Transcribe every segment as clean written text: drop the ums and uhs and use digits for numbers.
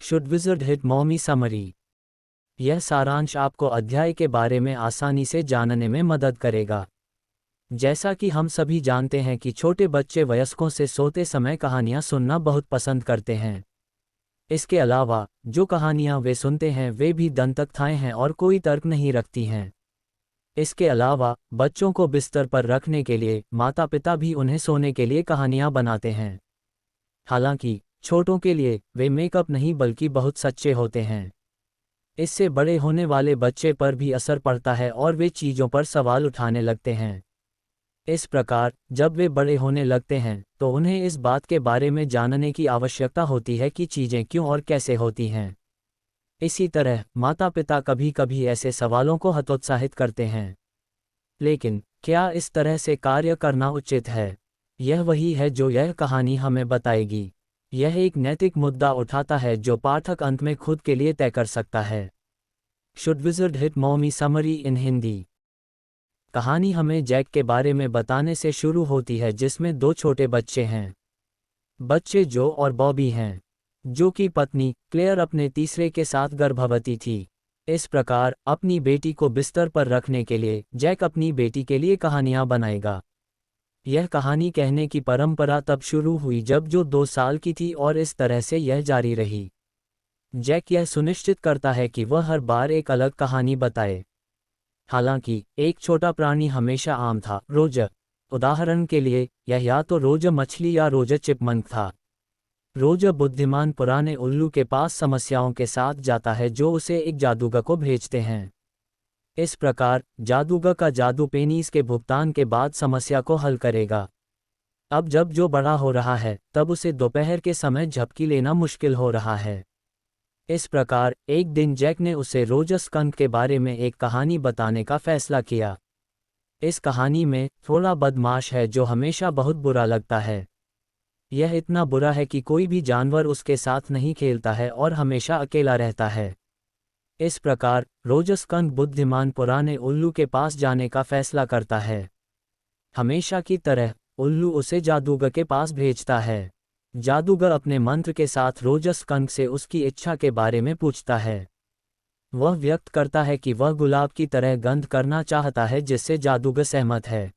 Should wizard hit mommy summary. यह सारांश आपको अध्याय के बारे में आसानी से जानने में मदद करेगा। जैसा कि हम सभी जानते हैं कि छोटे बच्चे वयस्कों से सोते समय कहानियाँ सुनना बहुत पसंद करते हैं। इसके अलावा जो कहानियाँ वे सुनते हैं वे भी दंतकथाएं हैं और कोई तर्क नहीं रखती हैं। इसके अलावा बच्चों को बिस्तर पर रखने के लिए माता पिता भी उन्हें सोने के लिए कहानियाँ बनाते हैं। हालांकि छोटों के लिए वे मेकअप नहीं बल्कि बहुत सच्चे होते हैं। इससे बड़े होने वाले बच्चे पर भी असर पड़ता है और वे चीज़ों पर सवाल उठाने लगते हैं। इस प्रकार जब वे बड़े होने लगते हैं तो उन्हें इस बात के बारे में जानने की आवश्यकता होती है कि चीज़ें क्यों और कैसे होती हैं। इसी तरह माता पिता कभी कभी ऐसे सवालों को हतोत्साहित करते हैं। लेकिन क्या इस तरह से कार्य करना उचित है? यह वही है जो यह कहानी हमें बताएगी। यह एक नैतिक मुद्दा उठाता है जो पाठक अंत में खुद के लिए तय कर सकता है। Should wizard hit mommy summary in Hindi. कहानी हमें जैक के बारे में बताने से शुरू होती है जिसमें दो छोटे बच्चे हैं। बच्चे जो और बॉबी हैं। जो की पत्नी क्लेयर अपने तीसरे के साथ गर्भवती थी। इस प्रकार अपनी बेटी को बिस्तर पर रखने के लिए जैक अपनी बेटी के लिए कहानियां बनाएगा। यह कहानी कहने की परंपरा तब शुरू हुई जब जो 2 साल की थी और इस तरह से यह जारी रही। जैक यह सुनिश्चित करता है कि वह हर बार एक अलग कहानी बताए। हालांकि एक छोटा प्राणी हमेशा आम था, रोज। उदाहरण के लिए यह या तो रोज मछली या रोज चिपमंक था। रोज बुद्धिमान पुराने उल्लू के पास समस्याओं के साथ जाता है जो उसे एक जादूगर को भेजते हैं। इस प्रकार जादूगर का जादू पेनीज के भुगतान के बाद समस्या को हल करेगा। अब जब जो बड़ा हो रहा है तब उसे दोपहर के समय झपकी लेना मुश्किल हो रहा है। इस प्रकार एक दिन जैक ने उसे रोज स्कंक के बारे में एक कहानी बताने का फैसला किया। इस कहानी में थोड़ा बदमाश है जो हमेशा बहुत बुरा लगता है। यह इतना बुरा है कि कोई भी जानवर उसके साथ नहीं खेलता है और हमेशा अकेला रहता है। इस प्रकार रोज स्कंक बुद्धिमान पुराने उल्लू के पास जाने का फैसला करता है। हमेशा की तरह उल्लू उसे जादूगर के पास भेजता है। जादूगर अपने मंत्र के साथ रोज स्कंक से उसकी इच्छा के बारे में पूछता है। वह व्यक्त करता है कि वह गुलाब की तरह गंध करना चाहता है जिससे जादूगर सहमत है।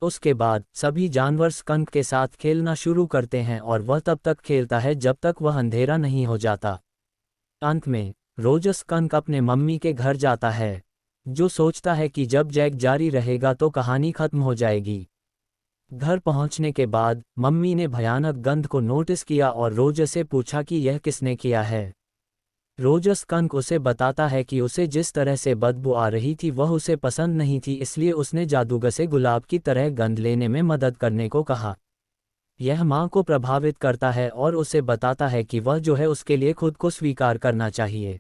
उसके बाद सभी जानवर स्कंक के साथ खेलना शुरू करते हैं और वह तब तक खेलता है जब तक वह अंधेरा नहीं हो जाता। अंत में रोज स्कंक अपने मम्मी के घर जाता है, जो सोचता है कि जब जैक जारी रहेगा तो कहानी खत्म हो जाएगी। घर पहुंचने के बाद मम्मी ने भयानक गंध को नोटिस किया और रोज से पूछा कि यह किसने किया है। रोज स्कंक उसे बताता है कि उसे जिस तरह से बदबू आ रही थी वह उसे पसंद नहीं थी, इसलिए उसने जादूगर से गुलाब की तरह गंध लेने में मदद करने को कहा। यह मां को प्रभावित करता है और उसे बताता है कि वह जो है उसके लिए खुद को स्वीकार करना चाहिए।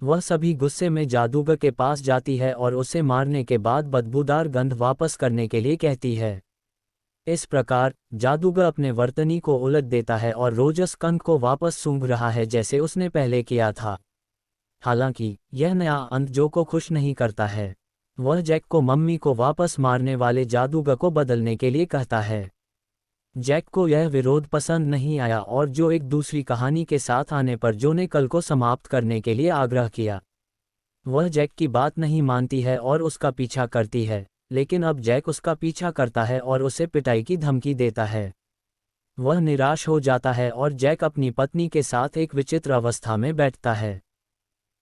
वह सभी गुस्से में जादूगर के पास जाती है और उसे मारने के बाद बदबूदार गंध वापस करने के लिए कहती है। इस प्रकार जादूगर अपने वर्तनी को उलट देता है और रोज स्कंक को वापस सूंघ रहा है जैसे उसने पहले किया था। हालांकि यह नया अंत जो को खुश नहीं करता है। वह जैक को मम्मी को वापस मारने वाले जादूगर को बदलने के लिए कहता है। जैक को यह विरोध पसंद नहीं आया और जो एक दूसरी कहानी के साथ आने पर जो ने कल को समाप्त करने के लिए आग्रह किया। वह जैक की बात नहीं मानती है और उसका पीछा करती है, लेकिन अब जैक उसका पीछा करता है और उसे पिटाई की धमकी देता है। वह निराश हो जाता है और जैक अपनी पत्नी के साथ एक विचित्र अवस्था में बैठता है।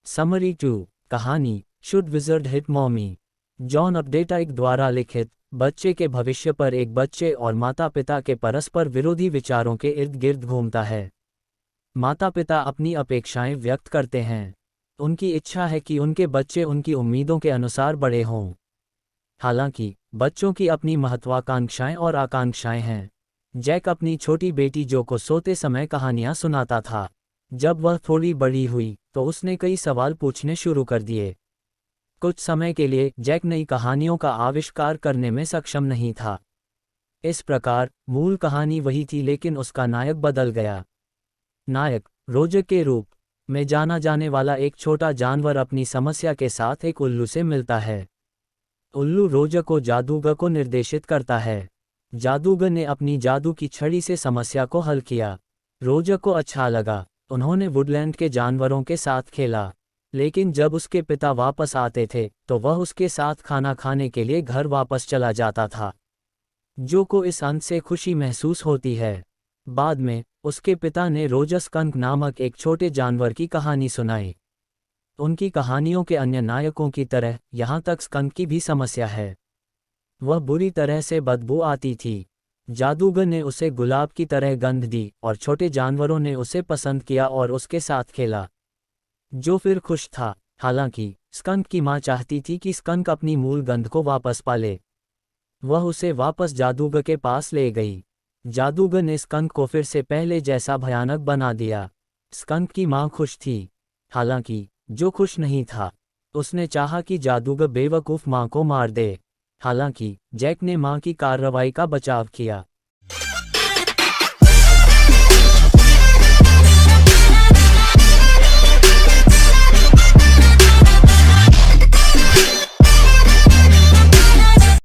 समरी 2 कहानी should wizard hit mommy. John Updike द्वारा लिखित। बच्चे के भविष्य पर एक बच्चे और माता पिता के परस्पर विरोधी विचारों के इर्द गिर्द घूमता है। माता पिता अपनी अपेक्षाएं व्यक्त करते हैं। उनकी इच्छा है कि उनके बच्चे उनकी उम्मीदों के अनुसार बड़े हों। हालांकि बच्चों की अपनी महत्वाकांक्षाएं और आकांक्षाएं हैं। जैक अपनी छोटी बेटी जो को सोते समय कहानियां सुनाता था। जब वह थोड़ी बड़ी हुई तो उसने कई सवाल पूछने शुरू कर दिए। कुछ समय के लिए जैक नई कहानियों का आविष्कार करने में सक्षम नहीं था। इस प्रकार मूल कहानी वही थी लेकिन उसका नायक बदल गया। नायक रोजर के रूप में जाना जाने वाला एक छोटा जानवर अपनी समस्या के साथ एक उल्लू से मिलता है। उल्लू रोजर को जादूगर को निर्देशित करता है। जादूगर ने अपनी जादू की छड़ी से समस्या को हल किया। रोजर को अच्छा लगा। उन्होंने वुडलैंड के जानवरों के साथ खेला, लेकिन जब उसके पिता वापस आते थे तो वह उसके साथ खाना खाने के लिए घर वापस चला जाता था। जो को इस अंत से खुशी महसूस होती है। बाद में उसके पिता ने रोजर स्कंक नामक एक छोटे जानवर की कहानी सुनाई। उनकी कहानियों के अन्य नायकों की तरह यहाँ तक स्कंक की भी समस्या है। वह बुरी तरह से बदबू आती थी। जादूगर ने उसे गुलाब की तरह गंध दी और छोटे जानवरों ने उसे पसंद किया और उसके साथ खेला। जो फिर खुश था। हालांकि स्कंक की मां चाहती थी कि स्कंक अपनी मूल गंध को वापस पाले। वह उसे वापस जादूगर के पास ले गई। जादूगर ने स्कंक को फिर से पहले जैसा भयानक बना दिया। स्कंक की मां खुश थी, हालांकि जो खुश नहीं था। उसने चाहा कि जादूगर बेवकूफ़ मां को मार दे। हालांकि जैक ने मां की कार्रवाई का बचाव किया।